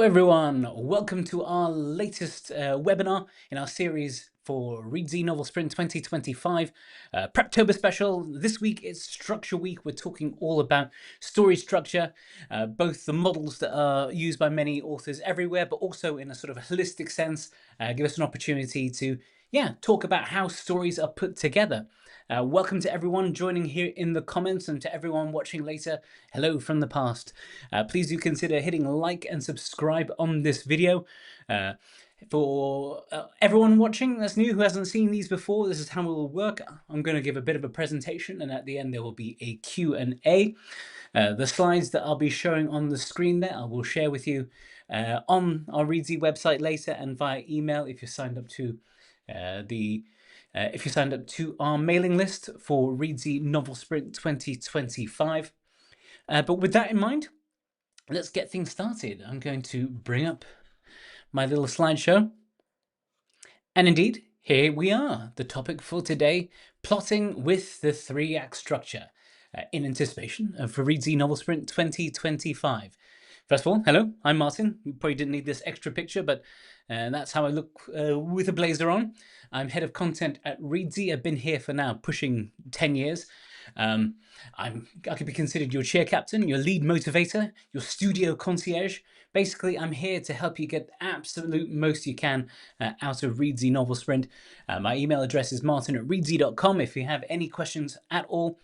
everyone, welcome to our latest webinar in our series for Reedsy Novel Sprint 2025 Preptober special. This week it's Structure Week. We're talking all about story structure, both the models that are used by many authors everywhere, but also in a sort of holistic sense, give us an opportunity to talk about how stories are put together. Welcome to everyone joining here in the comments, and to everyone watching later, hello from the past. Please do consider hitting like and subscribe on this video. For everyone watching that's new who hasn't seen these before, this is how it will work. I'm going to give a bit of a presentation, and at the end there will be a Q&A. The slides that I'll be showing on the screen there I will share with you on our Reedsy website later, and via email if you're signed up to our mailing list for Reedsy Novel Sprint 2025. But with that in mind, let's get things started. I'm going to bring up my little slideshow. And indeed, here we are. The topic for today, plotting with the 3-act structure in anticipation of Reedsy Novel Sprint 2025. First of all, hello, I'm Martin. You probably didn't need this extra picture, but that's how I look with a blazer on. I'm head of content at Reedsy. I've been here for now pushing 10 years. I could be considered your chair captain, your lead motivator, your studio concierge. Basically, I'm here to help you get the absolute most you can out of Reedsy Novel Sprint. My email address is martin@reedsy.com. If you have any questions at all,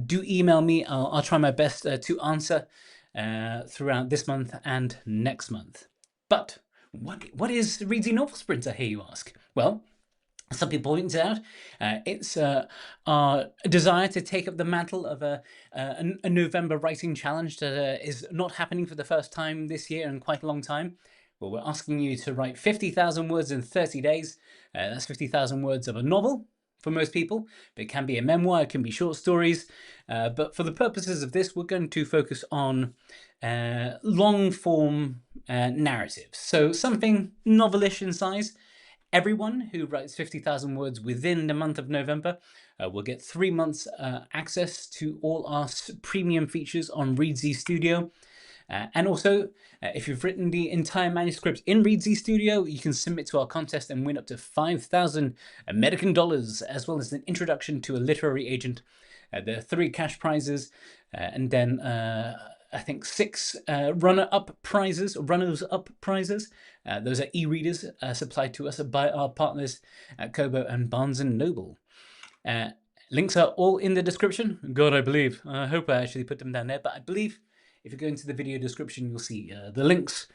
do email me. I'll try my best to answer throughout this month and next month. But what is Reedsy Novel Sprint, I hear you ask? Well, some people point out it's our desire to take up the mantle of a November writing challenge that is not happening for the first time this year in quite a long time. Well, we're asking you to write 50,000 words in 30 days. That's 50,000 words of a novel for most people, but it can be a memoir, it can be short stories. But for the purposes of this, we're going to focus on long form narratives. So something novelish in size. Everyone who writes 50,000 words within the month of November will get 3 months access to all our premium features on Reedsy Studio. And also, if you've written the entire manuscript in Reedsy Studio, you can submit to our contest and win up to 5,000 American dollars, as well as an introduction to a literary agent. There are 3 cash prizes, and then I think 6 runners-up prizes. Those are e-readers supplied to us by our partners at Kobo and Barnes & Noble. Links are all in the description. God, I believe. I hope I actually put them down there, but I believe if you go into the video description, you'll see the links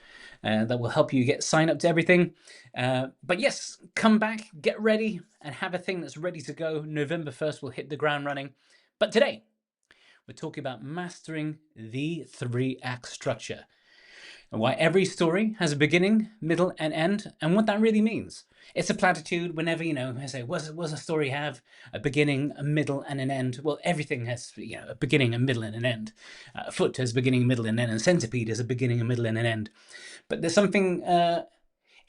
that will help you get signed up to everything. But yes, come back, get ready, and have a thing that's ready to go. November 1st, we'll hit the ground running. But today, we're talking about mastering the 3-act structure, and why every story has a beginning, middle, and end, and what that really means. It's a platitude whenever, I say, was a story have a beginning, a middle, and an end? Well, everything has, a beginning, a middle, and an end. A foot has a beginning, middle, and end, and centipede has a beginning, a middle, and an end. But there's something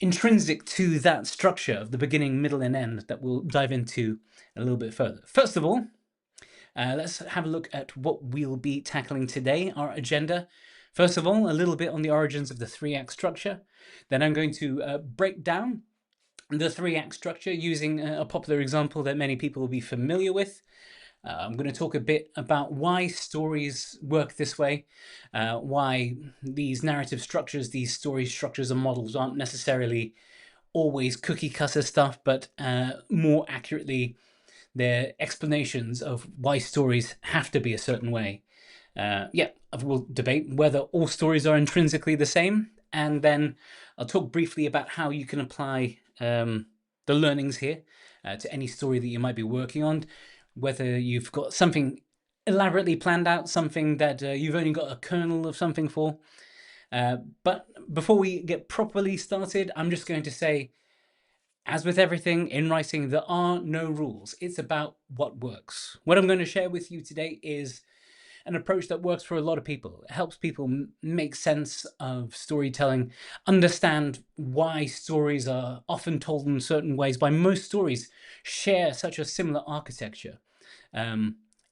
intrinsic to that structure of the beginning, middle, and end that we'll dive into a little bit further. First of all, let's have a look at what we'll be tackling today, our agenda. First of all, a little bit on the origins of the 3-act structure. Then I'm going to break down the 3-act structure using a popular example that many people will be familiar with. I'm going to talk a bit about why stories work this way, why these narrative structures, these story structures and models aren't necessarily always cookie cutter stuff, but more accurately, they're explanations of why stories have to be a certain way. We'll debate whether all stories are intrinsically the same, and then I'll talk briefly about how you can apply the learnings here to any story that you might be working on, whether you've got something elaborately planned out, something that you've only got a kernel of something for. But before we get properly started, I'm just going to say, as with everything in writing, there are no rules. It's about what works. What I'm going to share with you today is an approach that works for a lot of people. It helps people make sense of storytelling, understand why stories are often told in certain ways, why most stories share such a similar architecture.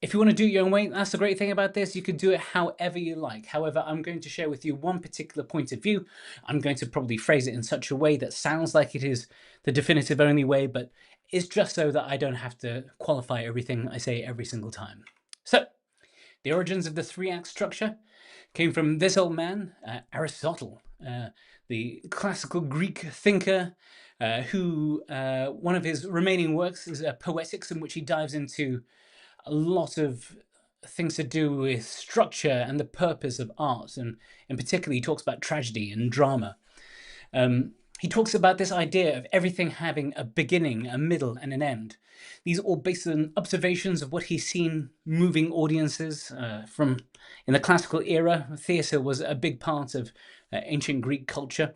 If you want to do it your own way, that's the great thing about this. You can do it however you like. However, I'm going to share with you one particular point of view. I'm going to probably phrase it in such a way that sounds like it is the definitive only way, but it's just so that I don't have to qualify everything I say every single time. So, the origins of the three-act structure came from this old man, Aristotle, the classical Greek thinker, who one of his remaining works is Poetics, in which he dives into a lot of things to do with structure and the purpose of art, and in particular, he talks about tragedy and drama. He talks about this idea of everything having a beginning, a middle, and an end. These are all based on observations of what he's seen moving audiences from in the classical era. Theatre was a big part of ancient Greek culture.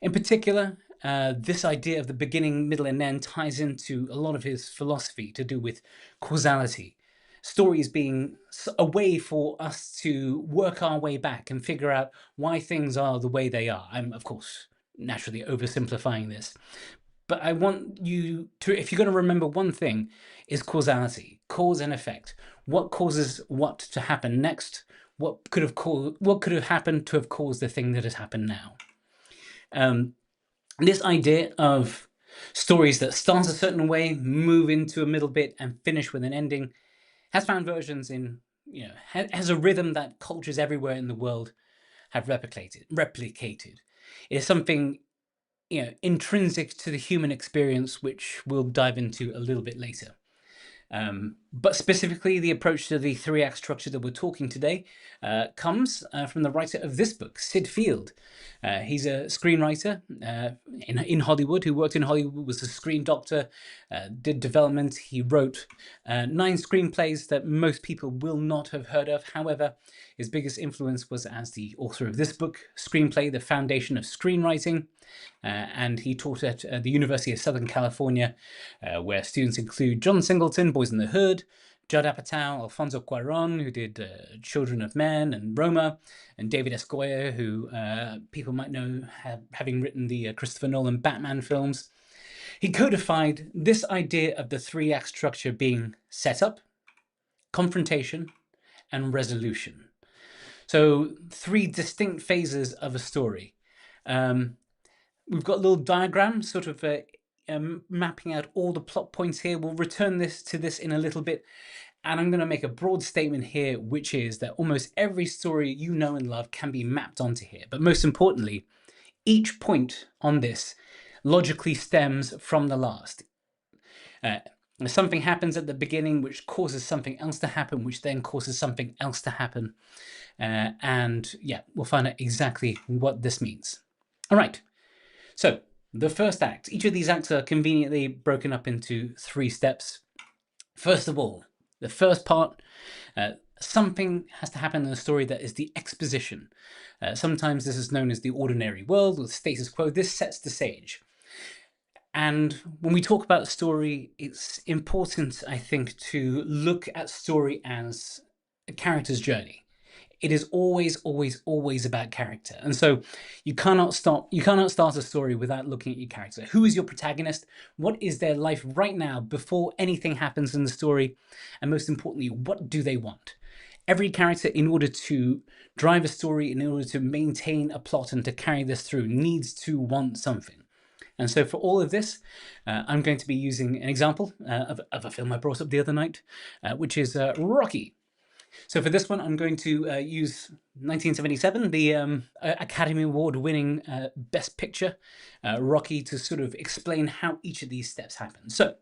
In particular, this idea of the beginning, middle, and end ties into a lot of his philosophy to do with causality. Stories being a way for us to work our way back and figure out why things are the way they are. I'm, of course, naturally oversimplifying this. But I want you to, if you're going to remember one thing, is causality, cause and effect. What causes what to happen next? What could have happened to have caused the thing that has happened now? This idea of stories that start a certain way, move into a middle bit, and finish with an ending has found versions in, has a rhythm that cultures everywhere in the world have replicated. It is something, intrinsic to the human experience, which we'll dive into a little bit later. But specifically, the approach to the three-act structure that we're talking today comes from the writer of this book, Sid Field. He's a screenwriter in Hollywood, who worked in Hollywood, was a screen doctor, did development. He wrote 9 screenplays that most people will not have heard of. However, his biggest influence was as the author of this book, Screenplay, The Foundation of Screenwriting. And he taught at the University of Southern California, where students include John Singleton, Boys in the Hood, Judd Apatow, Alfonso Cuarón, who did Children of Men and Roma, and David S. Goyer, who people might know having written the Christopher Nolan Batman films. He codified this idea of the three-act structure being setup, confrontation, and resolution. So 3 distinct phases of a story. We've got a little diagram sort of mapping out all the plot points here. We'll return to this in a little bit. And I'm going to make a broad statement here, which is that almost every story you know and love can be mapped onto here. But most importantly, each point on this logically stems from the last. Something happens at the beginning which causes something else to happen, which then causes something else to happen. And yeah, we'll find out exactly what this means. All right. So the first act, each of these acts are conveniently broken up into 3 steps. First of all, the first part, something has to happen in the story that is the exposition. Sometimes this is known as the ordinary world or the status quo. This sets the stage. And when we talk about story, it's important, I think, to look at story as a character's journey. It is always, always, always about character. And so you cannot start a story without looking at your character. Who is your protagonist? What is their life right now before anything happens in the story? And most importantly, what do they want? Every character, in order to drive a story, in order to maintain a plot and to carry this through, needs to want something. And so for all of this, I'm going to be using an example of a film I brought up the other night, which is Rocky. So for this one, I'm going to use 1977, the Academy Award-winning Best Picture, Rocky, to sort of explain how each of these steps happen. So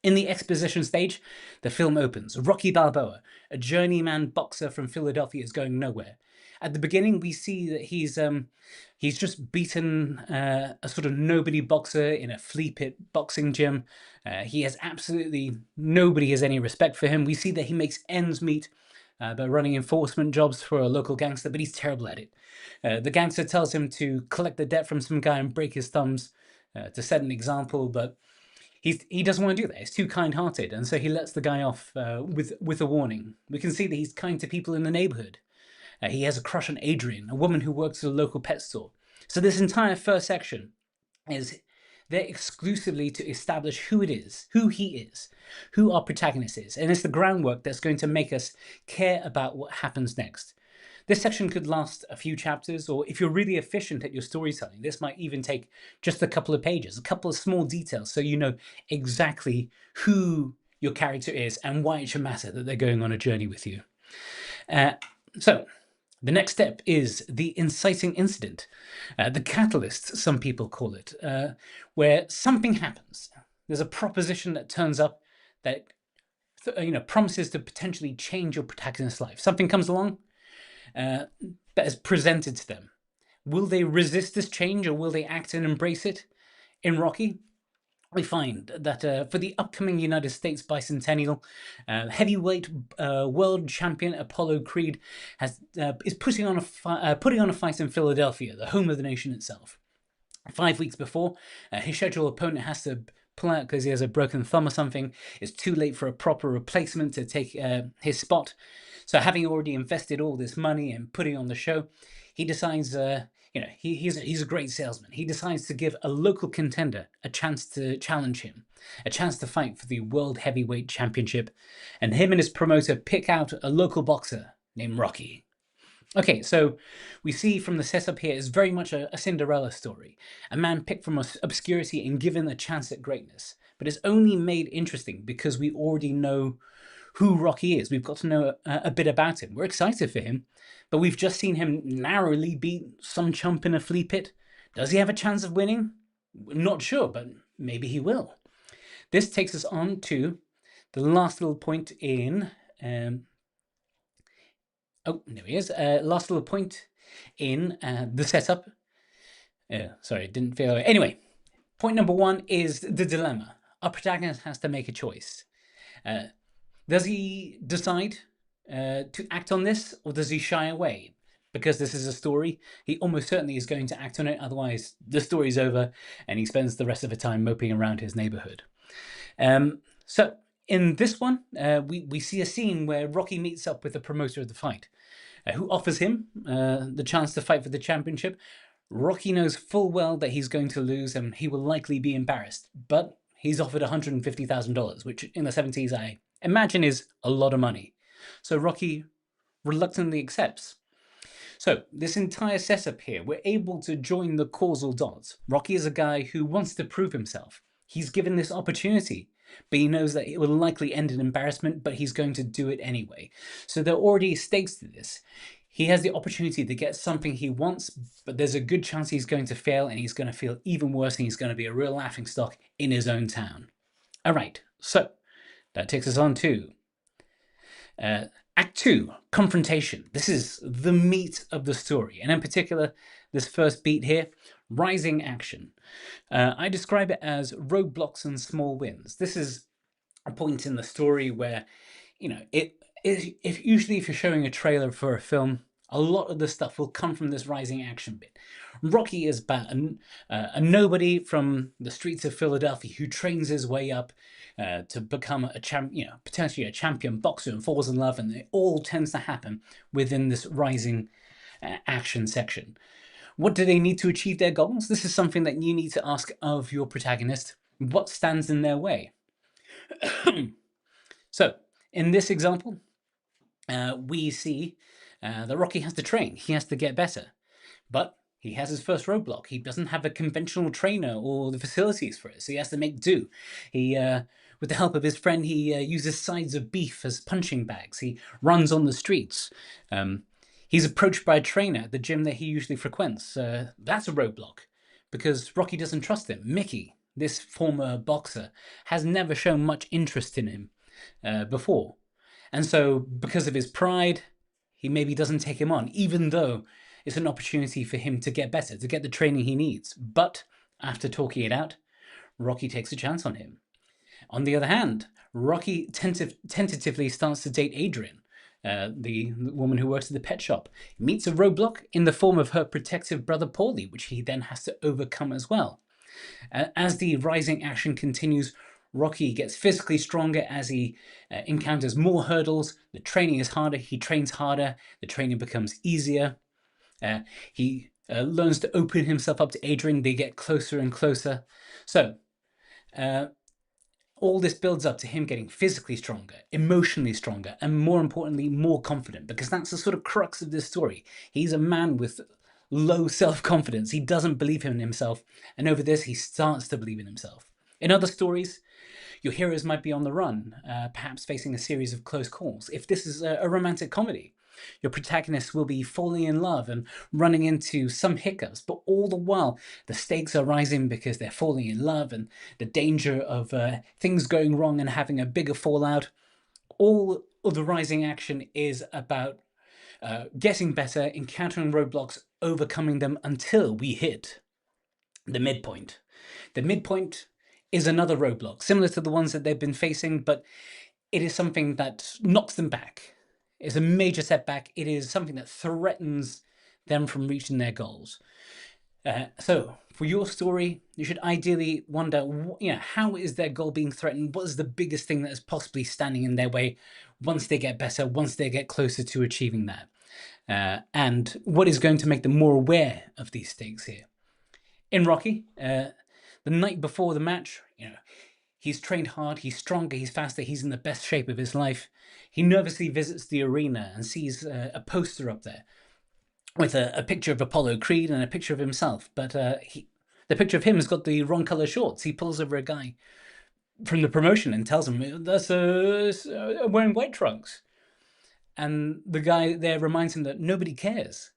in the exposition stage, the film opens. Rocky Balboa, a journeyman boxer from Philadelphia, is going nowhere. At the beginning, we see that he's just beaten a sort of nobody boxer in a flea pit boxing gym. He has absolutely nobody has any respect for him. We see that he makes ends meet by running enforcement jobs for a local gangster, but he's terrible at it. The gangster tells him to collect the debt from some guy and break his thumbs to set an example, but he doesn't want to do that. He's too kind-hearted, and so he lets the guy off with a warning. We can see that he's kind to people in the neighborhood. He has a crush on Adrian, a woman who works at a local pet store. So this entire first section is there exclusively to establish who he is, who our protagonist is, and it's the groundwork that's going to make us care about what happens next. This section could last a few chapters, or if you're really efficient at your storytelling, this might even take just a couple of pages, a couple of small details, so you know exactly who your character is and why it should matter that they're going on a journey with you. So the next step is the inciting incident, the catalyst, some people call it, where something happens. There's a proposition that turns up that promises to potentially change your protagonist's life. Something comes along that is presented to them. Will they resist this change, or will they act and embrace it? In Rocky, we find that for the upcoming United States bicentennial, heavyweight world champion Apollo Creed is putting on a fight in Philadelphia, the home of the nation itself. 5 weeks before, his scheduled opponent has to pull out because he has a broken thumb or something. It's too late for a proper replacement to take his spot. So having already invested all this money and putting on the show, he decides, he's a great salesman. He decides to give a local contender a chance to challenge him, a chance to fight for the World Heavyweight Championship. And him and his promoter pick out a local boxer named Rocky. Okay, so we see from the setup here is very much a Cinderella story. A man picked from obscurity and given a chance at greatness. But it's only made interesting because we already know who Rocky is. We've got to know a bit about him. We're excited for him, but we've just seen him narrowly beat some chump in a flea pit. Does he have a chance of winning? Not sure, but maybe he will. This takes us on to the last little point in... oh, there he is. Last little point in the setup. Sorry, it didn't feel... Anyway, point number 1 is the dilemma. Our protagonist has to make a choice. Does he decide to act on this, or does he shy away? Because this is a story, he almost certainly is going to act on it, otherwise the story's over and he spends the rest of the time moping around his neighborhood. So in this one, we see a scene where Rocky meets up with the promoter of the fight, who offers him the chance to fight for the championship. Rocky knows full well that he's going to lose and he will likely be embarrassed, but he's offered $150,000, which in the 70s I imagine is a lot of money. So Rocky reluctantly accepts. So this entire setup here, we're able to join the causal dots. Rocky is a guy who wants to prove himself. He's given this opportunity, but he knows that it will likely end in embarrassment, but he's going to do it anyway. So there are already stakes to this. He has the opportunity to get something he wants, but there's a good chance he's going to fail and he's going to feel even worse and he's going to be a real laughingstock in his own town. All right, so that takes us on to Act 2, confrontation. This is the meat of the story, and in particular, this first beat here, rising action. I describe it as roadblocks and small wins. This is a point in the story where, if you're showing a trailer for a film, a lot of the stuff will come from this rising action bit. Rocky is about a nobody from the streets of Philadelphia who trains his way up to become potentially a champion boxer and falls in love, and it all tends to happen within this rising action section. What do they need to achieve their goals? This is something that you need to ask of your protagonist. What stands in their way? So, in this example, we see that Rocky has to train. He has to get better. But he has his first roadblock. He doesn't have a conventional trainer or the facilities for it, so he has to make do. With the help of his friend, he uses sides of beef as punching bags. He runs on the streets. He's approached by a trainer at the gym that he usually frequents. That's a roadblock, because Rocky doesn't trust him. Mickey, this former boxer, has never shown much interest in him before. And so, because of his pride, he maybe doesn't take him on, even though it's an opportunity for him to get better, to get the training he needs. But after talking it out, Rocky takes a chance on him. On the other hand, Rocky tentatively starts to date Adrian, the woman who works at the pet shop. He meets a roadblock in the form of her protective brother Paulie, which he then has to overcome as well. As the rising action continues, Rocky gets physically stronger as he encounters more hurdles. The training is harder. He trains harder. The training becomes easier. He learns to open himself up to Adrian. They get closer and closer. So all this builds up to him getting physically stronger, emotionally stronger, and more importantly, more confident, because that's the sort of crux of this story. He's a man with low self-confidence. He doesn't believe in himself, and over this, he starts to believe in himself. In other stories, your heroes might be on the run, perhaps facing a series of close calls. If this is a romantic comedy, your protagonist will be falling in love and running into some hiccups, but all the while the stakes are rising because they're falling in love and the danger of things going wrong and having a bigger fallout. All of the rising action is about getting better, encountering roadblocks, overcoming them until we hit the midpoint. The midpoint is another roadblock, similar to the ones that they've been facing, but it is something that knocks them back. It's a major setback. It is something that threatens them from reaching their goals. So for your story, you should ideally wonder, how is their goal being threatened? What is the biggest thing that is possibly standing in their way once they get better, once they get closer to achieving that? And what is going to make them more aware of these stakes here? In Rocky, the night before the match, he's trained hard, he's stronger, he's faster, he's in the best shape of his life. He nervously visits the arena and sees a poster up there with a picture of Apollo Creed and a picture of himself. But the picture of him has got the wrong color shorts. He pulls over a guy from the promotion and tells him, that's wearing white trunks. And the guy there reminds him that nobody cares.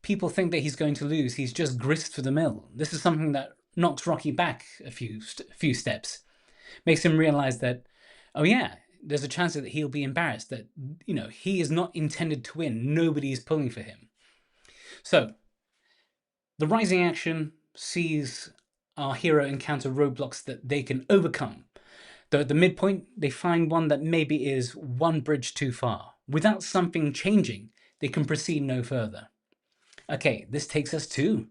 People think that he's going to lose. He's just grist for the mill. This is something that knocks Rocky back a few steps. Makes him realize that, oh yeah, there's a chance that he'll be embarrassed, that, he is not intended to win. Nobody is pulling for him. So, the rising action sees our hero encounter roadblocks that they can overcome. Though at the midpoint, they find one that maybe is one bridge too far. Without something changing, they can proceed no further. Okay, this takes us to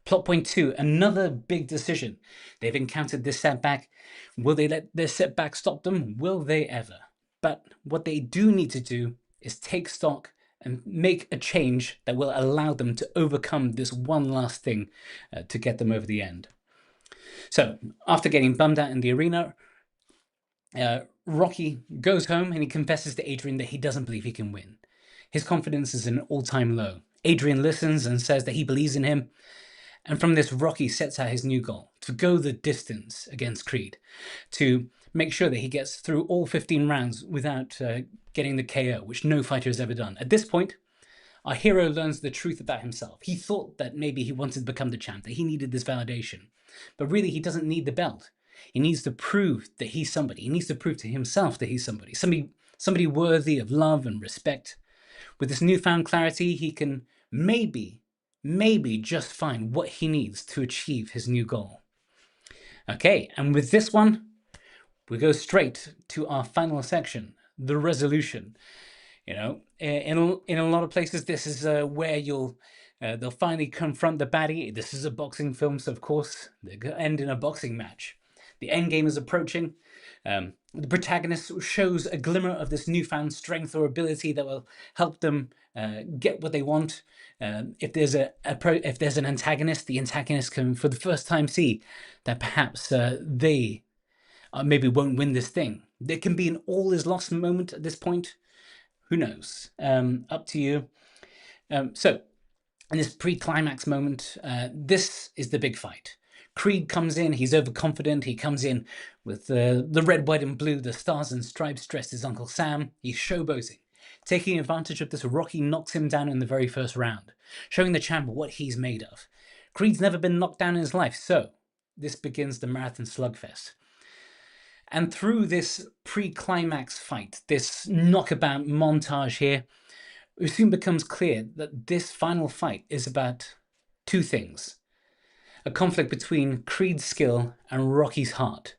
plot point 2, another big decision. They've encountered this setback. Will they let this setback stop them? Will they ever? But what they do need to do is take stock and make a change that will allow them to overcome this one last thing to get them over the end. So, after getting bummed out in the arena, Rocky goes home and he confesses to Adrian that he doesn't believe he can win. His confidence is an all-time low. Adrian listens and says that he believes in him. And from this, Rocky sets out his new goal, to go the distance against Creed, to make sure that he gets through all 15 rounds without getting the KO, which no fighter has ever done. At this point, our hero learns the truth about himself. He thought that maybe he wanted to become the champ, that he needed this validation. But really, he doesn't need the belt. He needs to prove that he's somebody. He needs to prove to himself that he's somebody. Somebody worthy of love and respect. With this newfound clarity, he can maybe just find what he needs to achieve his new goal. Okay, and with this one, we go straight to our final section, the resolution. In a lot of places, this is where they'll finally confront the baddie. This is a boxing film, so of course, they're going to end in a boxing match. The end game is approaching. The protagonist shows a glimmer of this newfound strength or ability that will help them get what they want. If there's an antagonist, the antagonist can, for the first time, see that perhaps they maybe won't win this thing. There can be an all is lost moment at this point. Who knows? Up to you. So, in this pre-climax moment, this is the big fight. Creed comes in, he's overconfident, he comes in with the red, white, and blue, the stars and stripes dressed as Uncle Sam. He's showboating. Taking advantage of this, Rocky knocks him down in the very first round, showing the champ what he's made of. Creed's never been knocked down in his life, so this begins the marathon slugfest. And through this pre-climax fight, this knockabout montage here, it soon becomes clear that this final fight is about two things. A conflict between Creed's skill and Rocky's heart,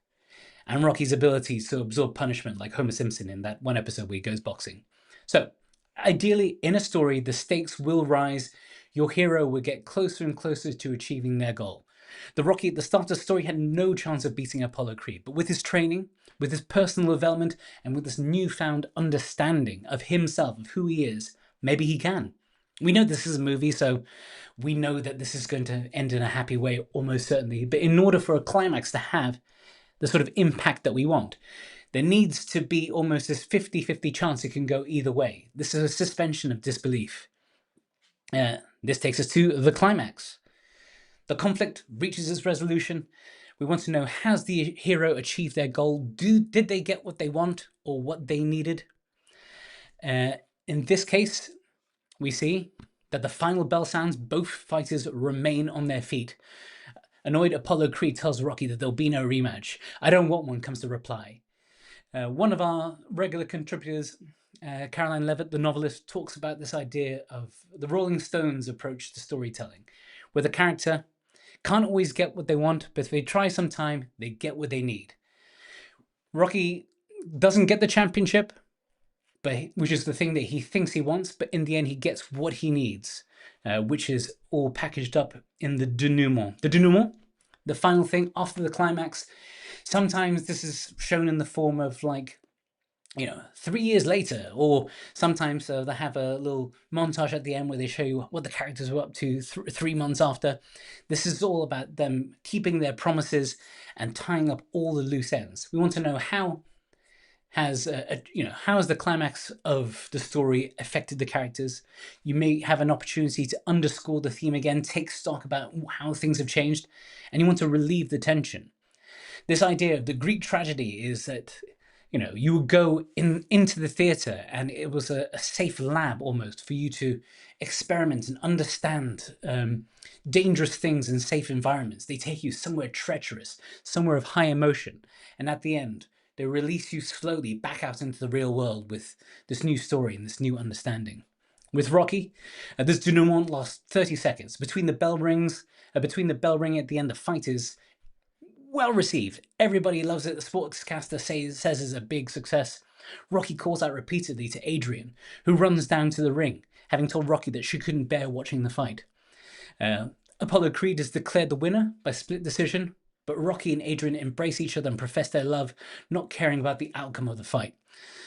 and Rocky's ability to absorb punishment like Homer Simpson in that one episode where he goes boxing. So, ideally, in a story, the stakes will rise. Your hero will get closer and closer to achieving their goal. The Rocky at the start of the story had no chance of beating Apollo Creed, but with his training, with his personal development, and with this newfound understanding of himself, of who he is, maybe he can. We know this is a movie, so we know that this is going to end in a happy way, almost certainly. But in order for a climax to have the sort of impact that we want, there needs to be almost this 50-50 chance it can go either way. This is a suspension of disbelief. This takes us to the climax. The conflict reaches its resolution. We want to know, has the hero achieved their goal? Did they get what they want or what they needed? In this case, we see that the final bell sounds, both fighters remain on their feet. Annoyed, Apollo Creed tells Rocky that there'll be no rematch. I don't want one, comes the reply. One of our regular contributors, Caroline Levitt, the novelist, talks about this idea of the Rolling Stones approach to storytelling, where the character can't always get what they want, but if they try sometime, they get what they need. Rocky doesn't get the championship, which is the thing that he thinks he wants, but in the end he gets what he needs, which is all packaged up in the denouement. The denouement, the final thing after the climax, sometimes this is shown in the form of 3 years later, or sometimes they have a little montage at the end where they show you what the characters were up to 3 months after. This is all about them keeping their promises and tying up all the loose ends. We want to know how has the climax of the story affected the characters. You may have an opportunity to underscore the theme again, take stock about how things have changed, and you want to relieve the tension. This idea of the Greek tragedy is that you would go into the theatre and it was a safe lab almost for you to experiment and understand dangerous things in safe environments. They take you somewhere treacherous, somewhere of high emotion, and at the end they release you slowly back out into the real world with this new story and this new understanding. With Rocky, this denouement lasts 30 seconds. Between the bell ring at the end, the fight is well received. Everybody loves it. The sportscaster says it's a big success. Rocky calls out repeatedly to Adrian, who runs down to the ring, having told Rocky that she couldn't bear watching the fight. Apollo Creed is declared the winner by split decision, but Rocky and Adrian embrace each other and profess their love, not caring about the outcome of the fight.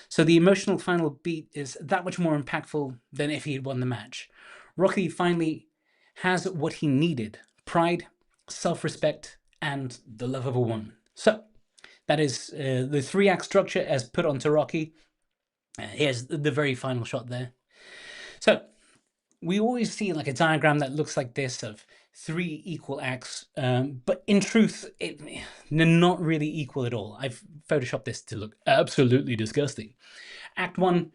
So the emotional final beat is that much more impactful than if he had won the match. Rocky finally has what he needed: pride, self-respect, and the love of a woman. So that is the 3-act structure as put onto Rocky. Here's the very final shot there. So we always see like a diagram that looks like this of 3 equal acts, but in truth, they're not really equal at all. I've photoshopped this to look absolutely disgusting. Act 1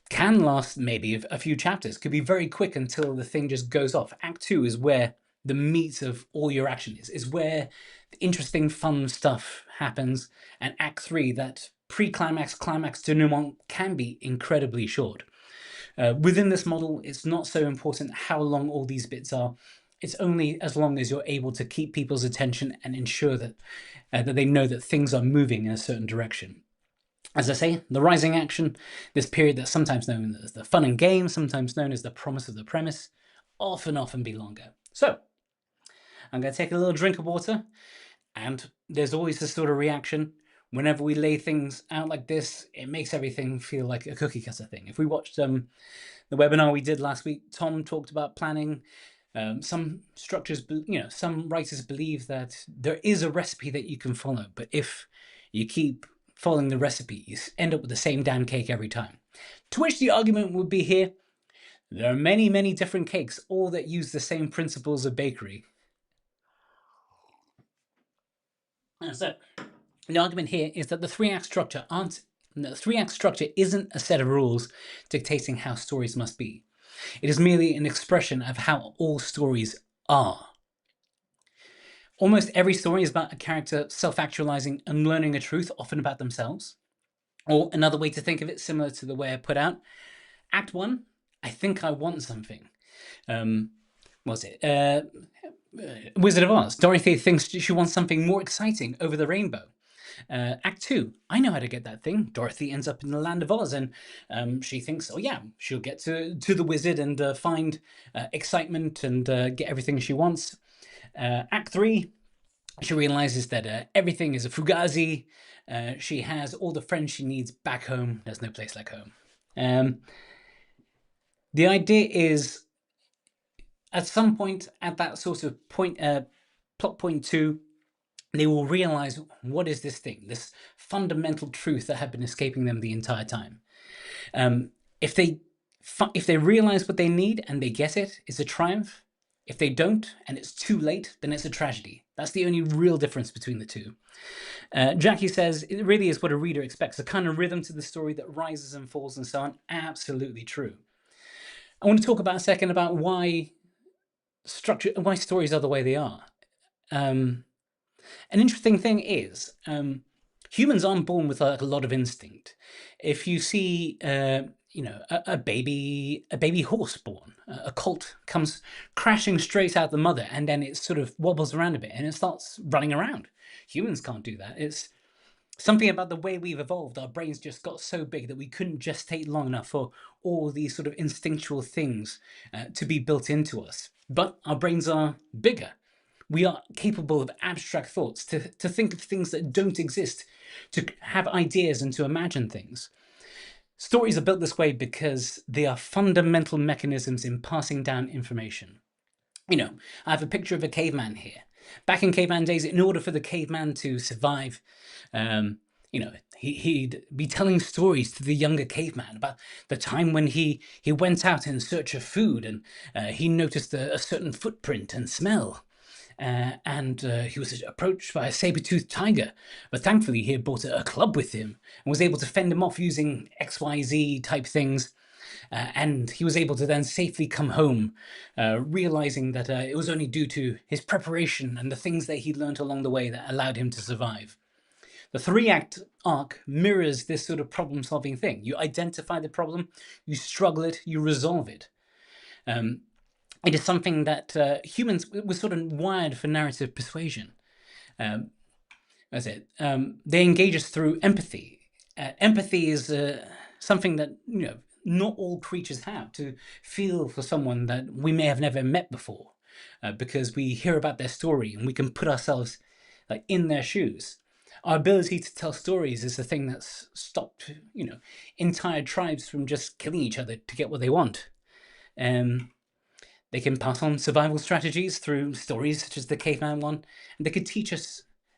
can last maybe a few chapters, could be very quick until the thing just goes off. Act 2 is where the meat of all your action is where the interesting, fun stuff happens. And Act 3, that pre-climax, climax denouement, can be incredibly short. Within this model, it's not so important how long all these bits are. It's only as long as you're able to keep people's attention and ensure that they know that things are moving in a certain direction. As I say, the rising action, this period that's sometimes known as the fun and game, sometimes known as the promise of the premise, often be longer. So I'm going to take a little drink of water, and there's always this sort of reaction. Whenever we lay things out like this, it makes everything feel like a cookie cutter thing. If we watched the webinar we did last week, Tom talked about planning. Some structures, some writers believe that there is a recipe that you can follow, but if you keep following the recipe, you end up with the same damn cake every time. To which the argument would be here, there are many different cakes, all that use the same principles of bakery. So the argument here is that the 3-act structure isn't a set of rules dictating how stories must be. It is merely an expression of how all stories are. Almost every story is about a character self-actualizing and learning a truth, often about themselves. Or another way to think of it, similar to the way I put out, Act 1, I think I want something. Wizard of Oz. Dorothy thinks she wants something more exciting over the rainbow. Act 2, I know how to get that thing. Dorothy ends up in the land of Oz, and she thinks, oh yeah, she'll get to the wizard and find excitement and get everything she wants. Act 3, she realizes that everything is a fugazi. She has all the friends she needs back home. There's no place like home. The idea is at some point, at that sort of point, plot point 2, they will realize, what is this thing, this fundamental truth that had been escaping them the entire time. If they realize what they need and they get it, it's a triumph. If they don't and it's too late, then it's a tragedy. That's the only real difference between the two. Jackie says, it really is what a reader expects, a kind of rhythm to the story that rises and falls and so on. Absolutely true. I want to talk about a second about why stories are the way they are. An interesting thing is, humans aren't born with like a lot of instinct. If you see, a baby horse born, a colt comes crashing straight out the mother, and then it sort of wobbles around a bit and it starts running around. Humans can't do that. It's something about the way we've evolved. Our brains just got so big that we couldn't gestate long enough for all these sort of instinctual things to be built into us. But our brains are bigger. We are capable of abstract thoughts, to think of things that don't exist, to have ideas and to imagine things. Stories are built this way because they are fundamental mechanisms in passing down information. I have a picture of a caveman here. Back in caveman days, in order for the caveman to survive, he'd be telling stories to the younger caveman about the time when he went out in search of food, and he noticed a certain footprint and smell. And he was approached by a saber-toothed tiger, but thankfully he had brought a club with him and was able to fend him off using XYZ type things. And he was able to then safely come home, realizing that it was only due to his preparation and the things that he'd learned along the way that allowed him to survive. The 3-act arc mirrors this sort of problem-solving thing. You identify the problem, you struggle it, you resolve it. It is something that humans were sort of wired for narrative persuasion. That's it. They engage us through empathy. Empathy is something that not all creatures have, to feel for someone that we may have never met before, because we hear about their story and we can put ourselves like in their shoes. Our ability to tell stories is the thing that's stopped entire tribes from just killing each other to get what they want. They can pass on survival strategies through stories such as the caveman one, and they could teach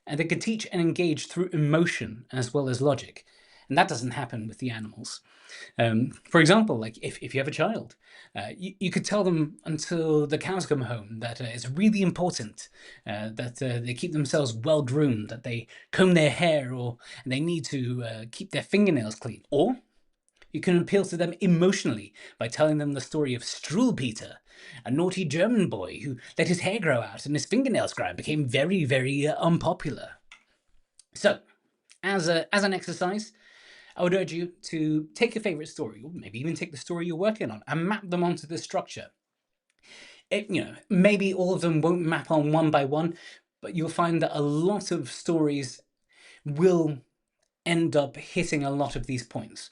and engage through emotion as well as logic. And that doesn't happen with the animals. For example, like if you have a child, you could tell them until the cows come home that it's really important that they keep themselves well groomed, that they comb their hair, and they need to keep their fingernails clean. Or you can appeal to them emotionally by telling them the story of Struwelpeter, a naughty German boy who let his hair grow out and his fingernails grow and became very, very unpopular. So, as an exercise, I would urge you to take your favorite story, or maybe even take the story you're working on, and map them onto this structure. Maybe all of them won't map on one by one, but you'll find that a lot of stories will end up hitting a lot of these points.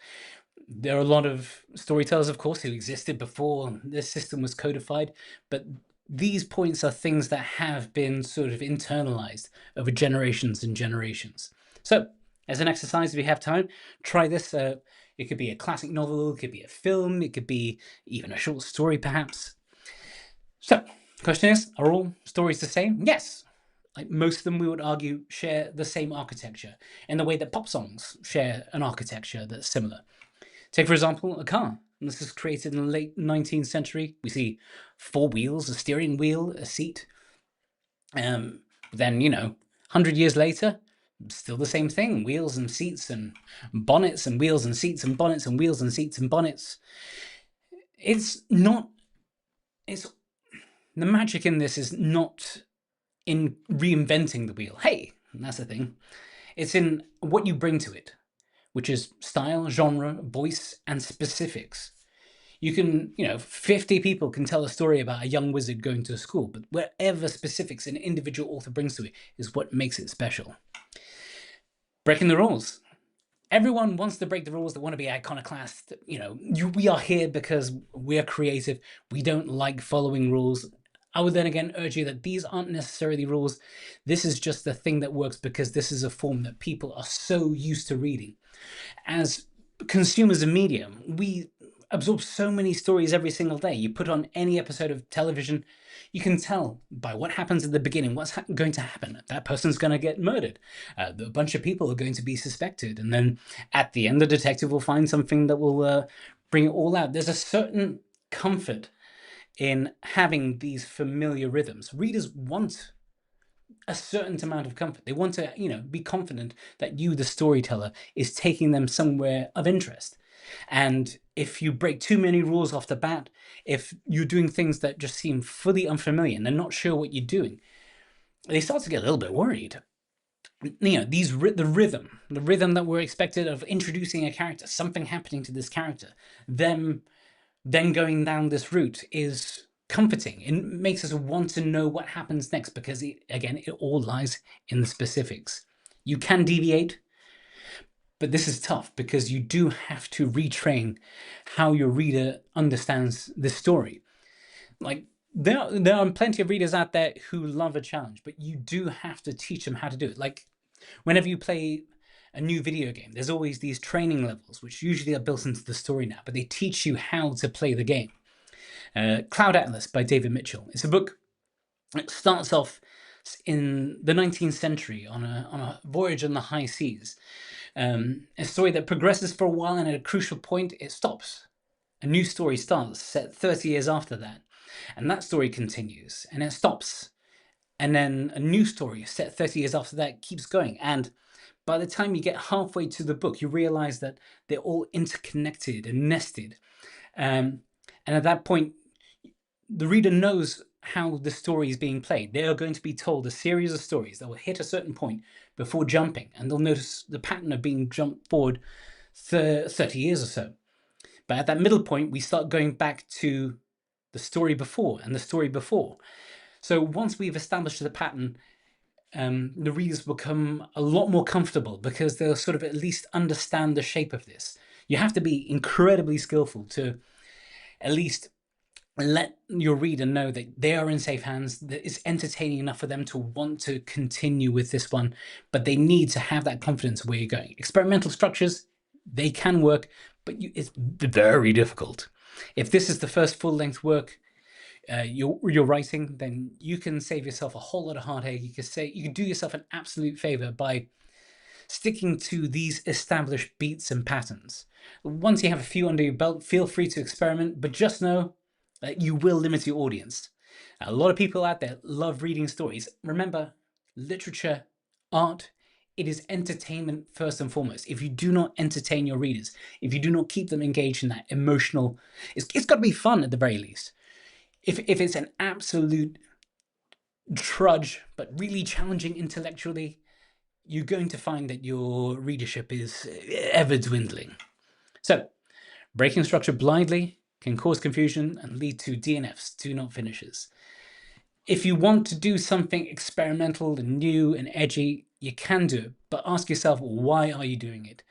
There are a lot of storytellers, of course, who existed before this system was codified, but these points are things that have been sort of internalized over generations and generations. So, as an exercise, if you have time, try this. It could be a classic novel, it could be a film, it could be even a short story, perhaps. So, the question is, are all stories the same? Yes. Like most of them, we would argue, share the same architecture in the way that pop songs share an architecture that's similar. Take, for example, a car. This was created in the late 19th century. We see 4 wheels, a steering wheel, a seat. Then, 100 years later, still the same thing. Wheels and seats and bonnets, and wheels and seats and bonnets, and wheels and seats and bonnets. The magic in this is not in reinventing the wheel. Hey, that's the thing. It's in what you bring to it, which is style, genre, voice, and specifics. You can, 50 people can tell a story about a young wizard going to school, but whatever specifics an individual author brings to it is what makes it special. Breaking the rules. Everyone wants to break the rules. They want to be iconoclast. We are here because we're creative. We don't like following rules. I would then again urge you that these aren't necessarily rules. This is just the thing that works because this is a form that people are so used to reading. As consumers of media, we absorb so many stories every single day. You put on any episode of television, you can tell by what happens at the beginning what's going to happen. That person's going to get murdered. A bunch of people are going to be suspected. And then at the end, the detective will find something that will bring it all out. There's a certain comfort in having these familiar rhythms. Readers want a certain amount of comfort. They want to, be confident that you, the storyteller, is taking them somewhere of interest. And if you break too many rules off the bat, if you're doing things that just seem fully unfamiliar and they're not sure what you're doing, they start to get a little bit worried. The rhythm that we're expected of introducing a character, something happening to this character, them then going down this route is comforting. It makes us want to know what happens next because, it all lies in the specifics. You can deviate, but this is tough because you do have to retrain how your reader understands the story. Like, there are plenty of readers out there who love a challenge, but you do have to teach them how to do it. Like, whenever you play a new video game, there's always these training levels, which usually are built into the story now, but they teach you how to play the game. Cloud Atlas by David Mitchell. It's a book that starts off in the 19th century on a voyage on the high seas. A story that progresses for a while, and at a crucial point, it stops. A new story starts, set 30 years after that. And that story continues, and it stops. And then a new story set 30 years after that keeps going. And by the time you get halfway to the book, you realize that they're all interconnected and nested. And at that point, the reader knows how the story is being played. They are going to be told a series of stories that will hit a certain point before jumping, and they'll notice the pattern of being jumped forward 30 years or so. But at that middle point, we start going back to the story before and the story before. So once we've established the pattern, the readers become a lot more comfortable because they'll sort of at least understand the shape of this. You have to be incredibly skillful to at least let your reader know that they are in safe hands, that it's entertaining enough for them to want to continue with this one, but they need to have that confidence where you're going. Experimental structures, they can work, but it's very difficult. If this is the first full-length work you're writing, then you can save yourself a whole lot of heartache. You can do yourself an absolute favor by sticking to these established beats and patterns. Once you have a few under your belt, feel free to experiment, but just know that you will limit your audience. A lot of people out there love reading stories. Remember, literature, art, it is entertainment first and foremost. If you do not entertain your readers, if you do not keep them engaged in that emotional, it's got to be fun at the very least. If it's an absolute trudge, but really challenging intellectually, you're going to find that your readership is ever dwindling. So, breaking structure blindly can cause confusion and lead to DNFs, do not finishes. If you want to do something experimental and new and edgy, you can do it, but ask yourself, why are you doing it?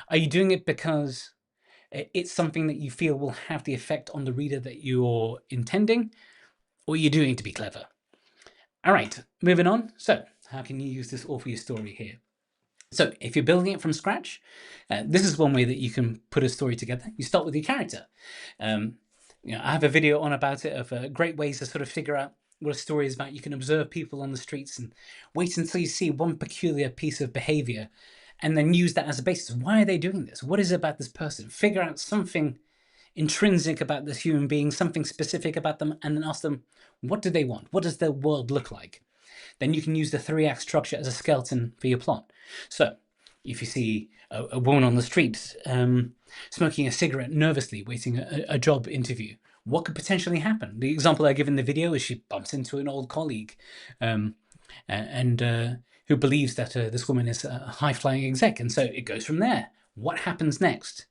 Are you doing it because it's something that you feel will have the effect on the reader that you're intending, or are you doing it to be clever? All right, moving on. So, how can you use this all for your story here? So, if you're building it from scratch, this is one way that you can put a story together. You start with your character. I have a video on about it of great ways to sort of figure out what a story is about. You can observe people on the streets and wait until you see one peculiar piece of behavior and then use that as a basis. Why are they doing this? What is it about this person? Figure out something intrinsic about this human being, something specific about them, and then ask them, what do they want? What does their world look like? Then you can use the 3-act structure as a skeleton for your plot. So, if you see a woman on the street smoking a cigarette nervously, waiting a job interview, what could potentially happen? The example I give in the video is she bumps into an old colleague who believes that this woman is a high-flying exec, and so it goes from there. What happens next?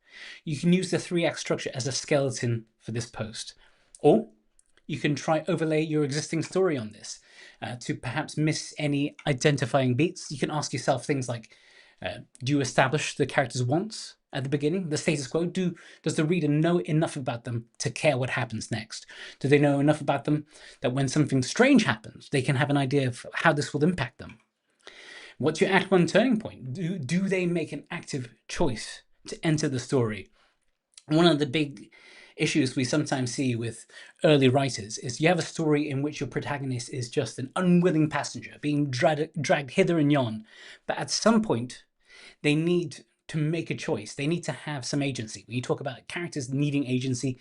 You can use the 3-act structure as a skeleton for this post. Or you can try overlay your existing story on this to perhaps miss any identifying beats. You can ask yourself things like, do you establish the character's wants at the beginning, the status quo? Does the reader know enough about them to care what happens next? Do they know enough about them that when something strange happens, they can have an idea of how this will impact them? What's your Act 1 turning point? Do they make an active choice to enter the story? One of the big issues we sometimes see with early writers is you have a story in which your protagonist is just an unwilling passenger being dragged hither and yon, but at some point they need to make a choice. They need to have some agency. When you talk about characters needing agency,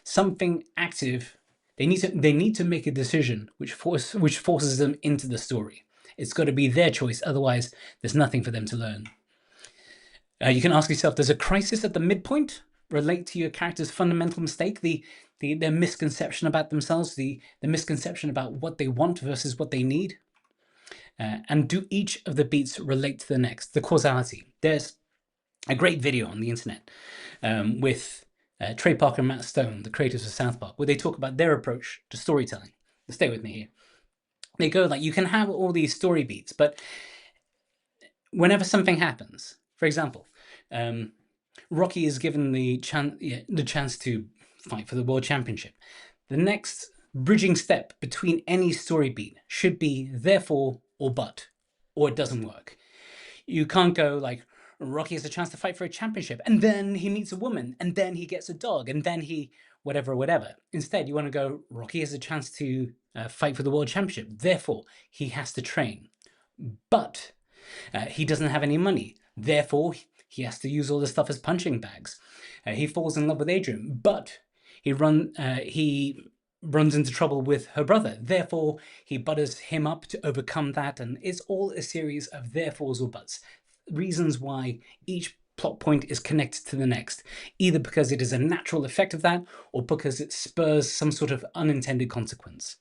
something active. They need to make a decision which forces them into the story. It's got to be their choice, otherwise there's nothing for them to learn. You can ask yourself, does a crisis at the midpoint relate to your character's fundamental mistake, their misconception about themselves, the misconception about what they want versus what they need? And do each of the beats relate to the next, the causality? There's a great video on the internet with Trey Parker and Matt Stone, the creators of South Park, where they talk about their approach to storytelling. Stay with me here. They go like, you can have all these story beats, but whenever something happens, for example, Rocky is given the chance to fight for the world championship. The next bridging step between any story beat should be therefore or but, or it doesn't work. You can't go like, Rocky has a chance to fight for a championship, and then he meets a woman, and then he gets a dog, and then he whatever. Instead, you want to go, Rocky has a chance to fight for the world championship, therefore he has to train. But he doesn't have any money, therefore he has to use all the stuff as punching bags. He falls in love with Adrian, but he runs into trouble with her brother, therefore he butters him up to overcome that, and it's all a series of therefores or buts. Reasons why each plot point is connected to the next, either because it is a natural effect of that or because it spurs some sort of unintended consequence.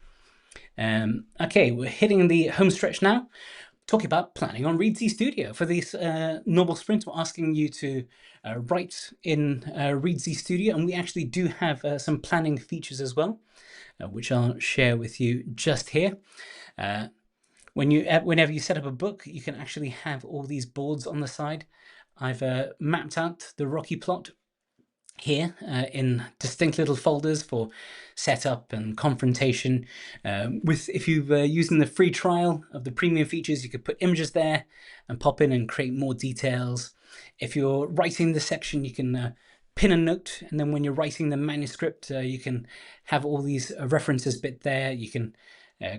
Okay, we're hitting the home stretch now, talking about planning on Reedsy Studio. For this normal sprint, we're asking you to write in Reedsy Studio, and we actually do have some planning features as well, which I'll share with you just here. Whenever you set up a book, you can actually have all these boards on the side. I've mapped out the Rocky plot here in distinct little folders for setup and confrontation. If you're using the free trial of the premium features, you could put images there and pop in and create more details. If you're writing the section, you can pin a note, and then when you're writing the manuscript, you can have all these references bit there. You can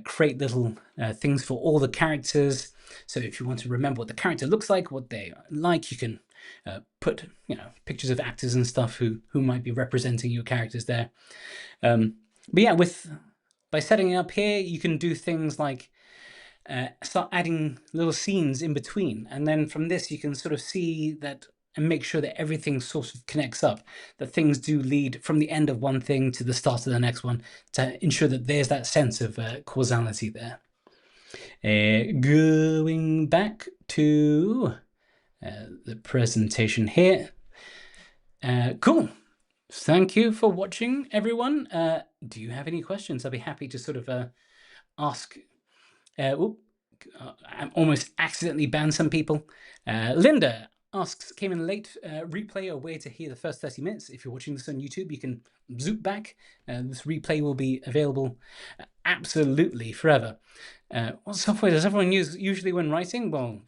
create little things for all the characters. So if you want to remember what the character looks like, what they like, you can put pictures of actors and stuff who might be representing your characters there. But yeah, by setting it up here, you can do things like start adding little scenes in between, and then from this you can sort of see that and make sure that everything sort of connects up, that things do lead from the end of one thing to the start of the next one, to ensure that there's that sense of causality there. Going back to the presentation here. Cool. Thank you for watching, everyone. Do you have any questions? I'll be happy to sort of ask. I almost accidentally banned some people. Linda asks, came in late, replay or way to hear the first 30 minutes. If you're watching this on YouTube, you can zoom back. This replay will be available absolutely forever. What software does everyone use usually when writing? Well,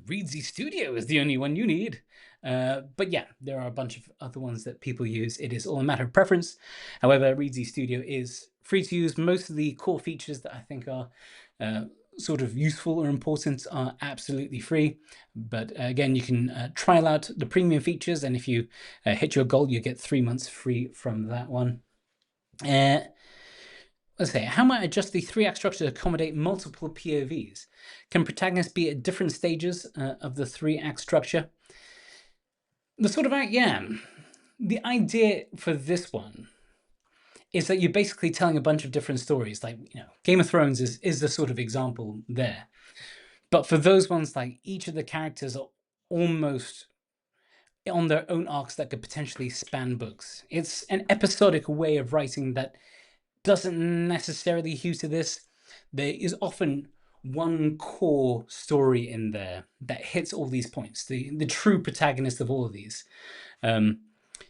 Reedsy Studio is the only one you need. But yeah, there are a bunch of other ones that people use. It is all a matter of preference. However, Reedsy Studio is free to use. Most of the core features that I think are sort of useful or important are absolutely free. But again, you can trial out the premium features, and if you hit your goal, you get 3 months free from that one. Let's say, how might I adjust the 3-act structure to accommodate multiple POVs? Can protagonists be at different stages of the 3-act structure? The sort of act, yeah. The idea for this one is that you're basically telling a bunch of different stories. Like, Game of Thrones is the sort of example there. But for those ones, like, each of the characters are almost on their own arcs that could potentially span books. It's an episodic way of writing that doesn't necessarily hew to this. There is often one core story in there that hits all these points, the true protagonist of all of these.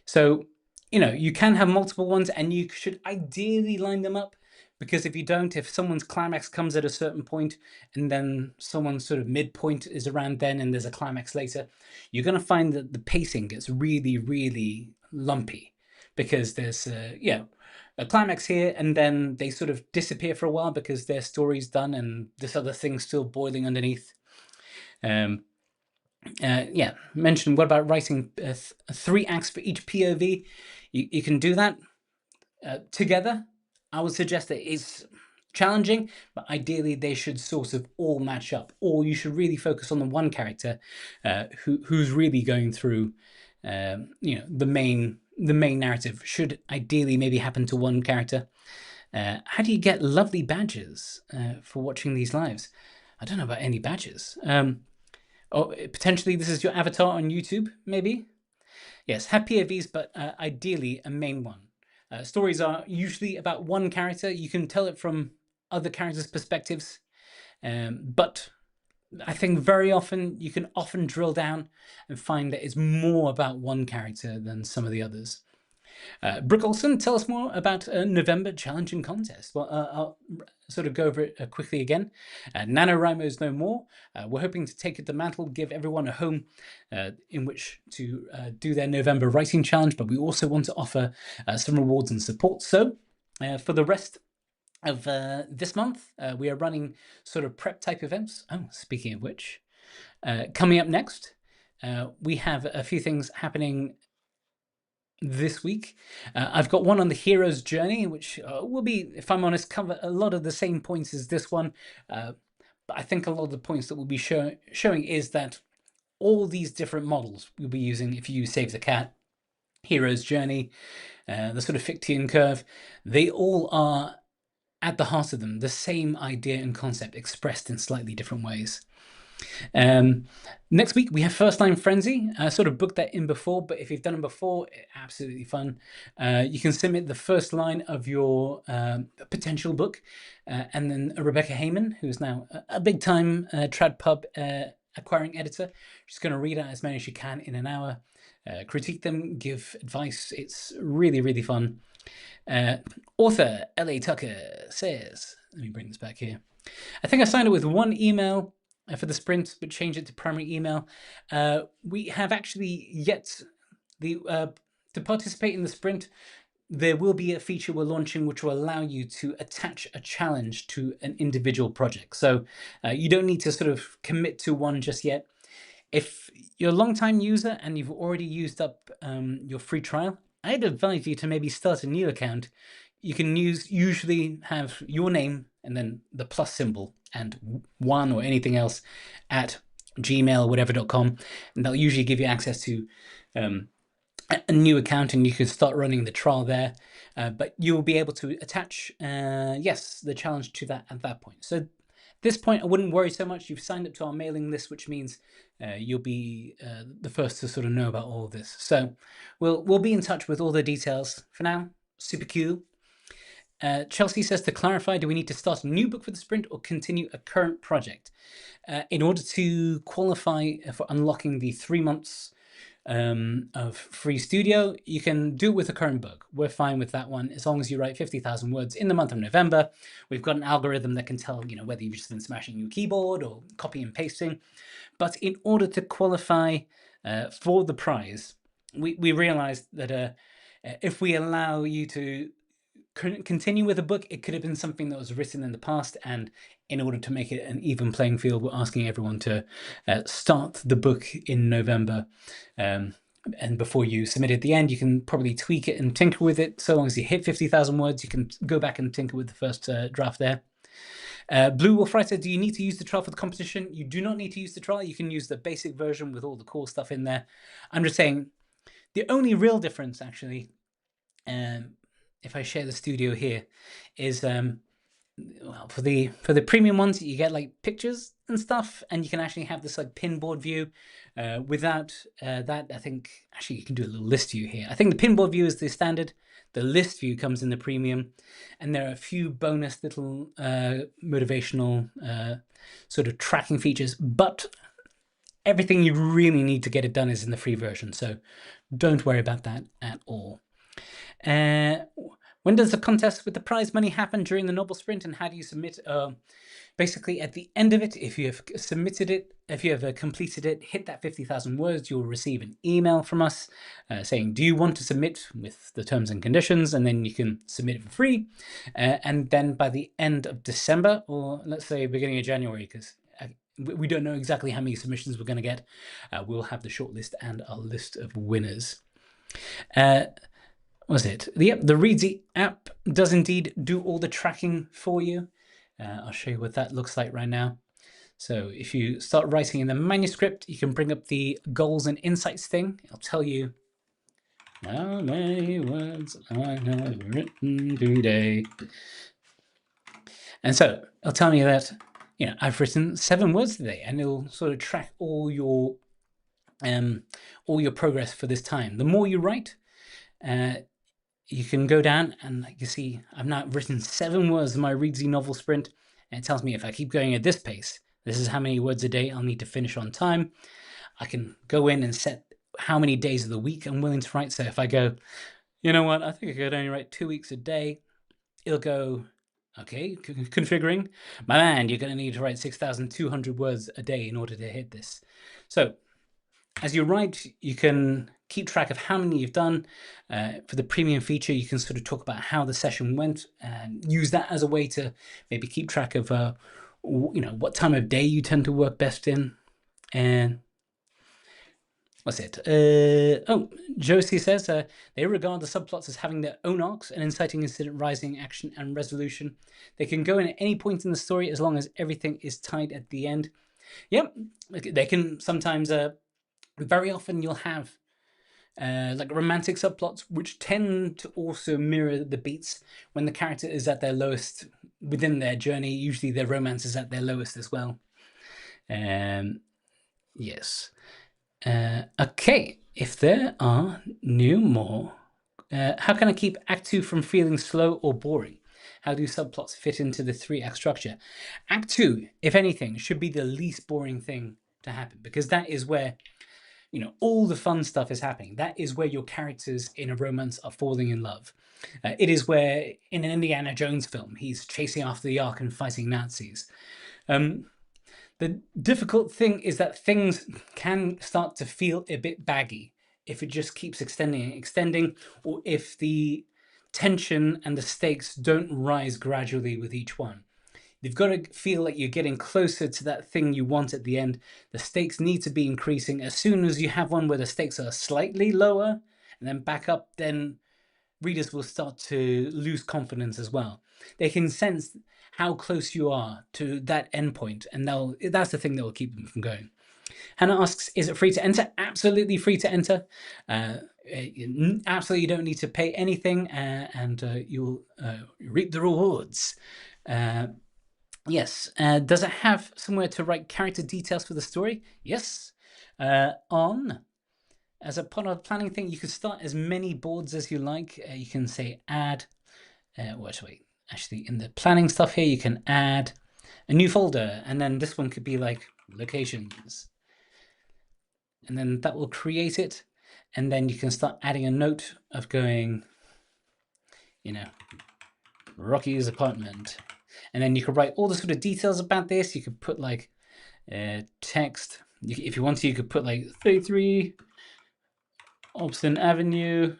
So, you can have multiple ones, and you should ideally line them up, because if you don't, if someone's climax comes at a certain point and then someone's sort of midpoint is around then and there's a climax later, you're going to find that the pacing gets really, really lumpy, because there's a climax here, and then they sort of disappear for a while because their story's done and this other thing's still boiling underneath. Mention, what about writing 3 acts for each POV? You can do that together. I would suggest that it's challenging, but ideally they should sort of all match up, or you should really focus on the one character who's really going through the main narrative. Should ideally maybe happen to one character. How do you get lovely badges for watching these lives? I don't know about any badges. Potentially this is your avatar on YouTube, maybe? Yes, have POVs, but ideally a main one. Stories are usually about one character. You can tell it from other characters' perspectives, but I think very often you can drill down and find that it's more about one character than some of the others. Brooke Olson, tell us more about November Challenge and Contest. Well, I'll sort of go over it quickly again. NaNoWriMo's No More. We're hoping to take the mantle, give everyone a home in which to do their November writing challenge, but we also want to offer some rewards and support. So for the rest of this month, we are running sort of prep type events. Oh, speaking of which, coming up next, we have a few things happening this week. I've got one on the hero's journey, which will be, if I'm honest, cover a lot of the same points as this one. But I think a lot of the points that we'll be showing is that all these different models we'll be using, if you use Save the Cat, hero's journey, the sort of Fichtean curve, they all are at the heart of them the same idea and concept expressed in slightly different ways. Next week we have First Line Frenzy. I sort of booked that in before, but if you've done it before, absolutely fun. You can submit the first line of your potential book, and then Rebecca Heyman, who is now a big time TradPub acquiring editor, she's going to read out as many as she can in an hour, critique them, give advice. It's really, really fun. Author L.A. Tucker says, let me bring this back here. I think I signed up with one email for the sprint, but change it to primary email. We have actually yet to participate in the sprint. There will be a feature we're launching which will allow you to attach a challenge to an individual project. So you don't need to sort of commit to one just yet. If you're a long-time user and you've already used up your free trial, I'd advise you to maybe start a new account. You can usually have your name and then the plus symbol and 1 or anything else at Gmail, whatever.com, and they'll usually give you access to a new account, and you can start running the trial there. But you'll be able to attach, the challenge to that at that point. So at this point, I wouldn't worry so much. You've signed up to our mailing list, which means you'll be the first to sort of know about all of this. So we'll be in touch with all the details. For now, super cool. Chelsea says, to clarify, do we need to start a new book for the sprint or continue a current project? In order to qualify for unlocking the 3 months of free studio, you can do it with a current book. We're fine with that one, as long as you write 50,000 words in the month of November. We've got an algorithm that can tell, whether you've just been smashing your keyboard or copy and pasting. But in order to qualify for the prize, we realized that if we allow you to continue with a book, it could have been something that was written in the past, and in order to make it an even playing field, we're asking everyone to start the book in November, and before you submit it at the end, you can probably tweak it and tinker with it. So long as you hit 50,000 words, you can go back and tinker with the first draft there. Blue Wolf Writer, do you need to use the trial for the competition? You do not need to use the trial. You can use the basic version with all the cool stuff in there. I'm just saying the only real difference, actually, if I share the studio here, is well, for the premium ones, you get like pictures and stuff, and you can actually have this like pinboard view. Without that, I think actually you can do a little list view here. I think the pinboard view is the standard. The list view comes in the premium, and there are a few bonus little motivational sort of tracking features, but everything you really need to get it done is in the free version, so don't worry about that at all. When does the contest with the prize money happen during the novel sprint, and how do you submit? Basically, at the end of it, if you have submitted it, if you have completed it, hit that 50,000 words, you'll receive an email from us saying, do you want to submit with the terms and conditions? And then you can submit it for free. And then by the end of December, or let's say beginning of January, because we don't know exactly how many submissions we're going to get, we'll have the shortlist and our list of winners. Was it? The Reedsy app does indeed do all the tracking for you. I'll show you what that looks like right now. So if you start writing in the manuscript, you can bring up the goals and insights thing. It'll tell you how many words I have written today. And so it'll tell me that, you know, I've written 7 words today, and it'll sort of track all your progress for this time. The more you write, you can go down and you see I've now written 7 words in my Reedsy novel sprint, and it tells me if I keep going at this pace, this is how many words a day I'll need to finish on time. I can go in and set how many days of the week I'm willing to write. So if I go, you know what, I think I could only write 2 weeks a day, it'll go, okay, configuring, my man, you're going to need to write 6,200 words a day in order to hit this. So as you write, you can keep track of how many you've done. For the premium feature, you can sort of talk about how the session went and use that as a way to maybe keep track of, you know, what time of day you tend to work best in. And what's it? Oh, Josie says they regard the subplots as having their own arcs and inciting incident, rising action, and resolution. They can go in at any point in the story as long as everything is tied at the end. Yep, they can sometimes. Very often you'll have like romantic subplots, which tend to also mirror the beats when the character is at their lowest within their journey. Usually their romance is at their lowest as well. Yes. Okay, if there are no more, how can I keep Act 2 from feeling slow or boring? How do subplots fit into the 3-act structure? Act 2, if anything, should be the least boring thing to happen, because that is where, you know, all the fun stuff is happening. That is where your characters in a romance are falling in love. It is where, in an Indiana Jones film, he's chasing after the Ark and fighting Nazis. The difficult thing is that things can start to feel a bit baggy if it just keeps extending and extending, or if the tension and the stakes don't rise gradually with each one. You've got to feel like you're getting closer to that thing you want at the end. The stakes need to be increasing. As soon as you have one where the stakes are slightly lower and then back up, then readers will start to lose confidence as well. They can sense how close you are to that endpoint, and that's the thing that will keep them from going. Hannah asks, is it free to enter? Absolutely free to enter. Absolutely, you don't need to pay anything, and you'll reap the rewards. Yes. Does it have somewhere to write character details for the story? Yes. As a part of the planning thing, you can start as many boards as you like. You can say add. Wait. Actually, in the planning stuff here, you can add a new folder, and then this one could be like locations, and then that will create it. And then you can start adding a note of going, you know, Rocky's apartment. And then you could write all the sort of details about this. You could put like text. If you want to, you could put like 33 Obston Avenue.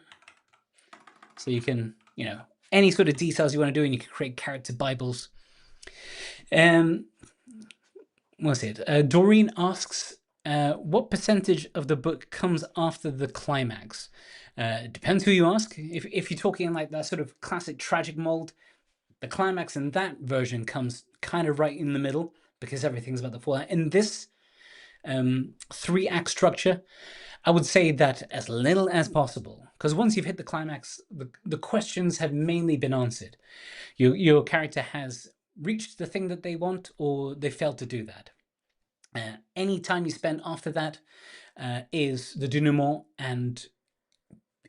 So you can, you know, any sort of details you want to do, and you can create character Bibles. What's it? Doreen asks, what percentage of the book comes after the climax? Depends who you ask. If you're talking in like that sort of classic tragic mold, the climax in that version comes kind of right in the middle, because everything's about the fallout. In this 3-act structure, I would say that as little as possible, because once you've hit the climax, the questions have mainly been answered. Your character has reached the thing that they want, or they failed to do that. Any time you spend after that is the denouement, and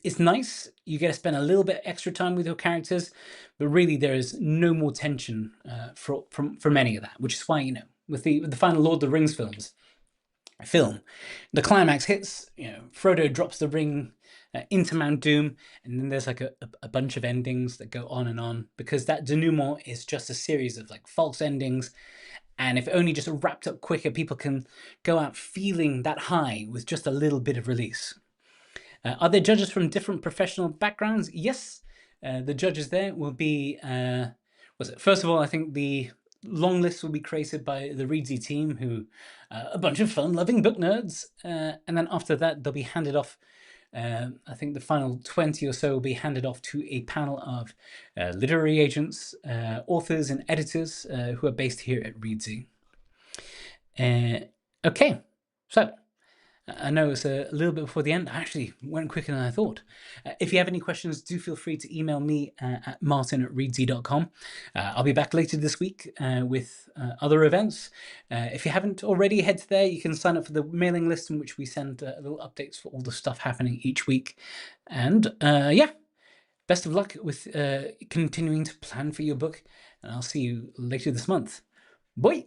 it's nice. You get to spend a little bit extra time with your characters, but really there is no more tension from any of that, which is why, you know, with the final Lord of the Rings film, the climax hits, you know, Frodo drops the ring into Mount Doom, and then there's like a bunch of endings that go on, because that denouement is just a series of like false endings. And if only just wrapped up quicker, people can go out feeling that high with just a little bit of release. Are there judges from different professional backgrounds? Yes. The judges there will be, first of all, I think the long list will be created by the Reedsy team, who a bunch of fun-loving book nerds. And then after that, they'll be handed off. I think the final 20 or so will be handed off to a panel of literary agents, authors, and editors who are based here at Reedsy. Okay, so I know it's a little bit before the end. I actually went quicker than I thought. If you have any questions, do feel free to email me at martin@reedsy.com. I'll be back later this week with other events. If you haven't already, head to there. You can sign up for the mailing list, in which we send little updates for all the stuff happening each week. And yeah, best of luck with continuing to plan for your book. And I'll see you later this month. Bye!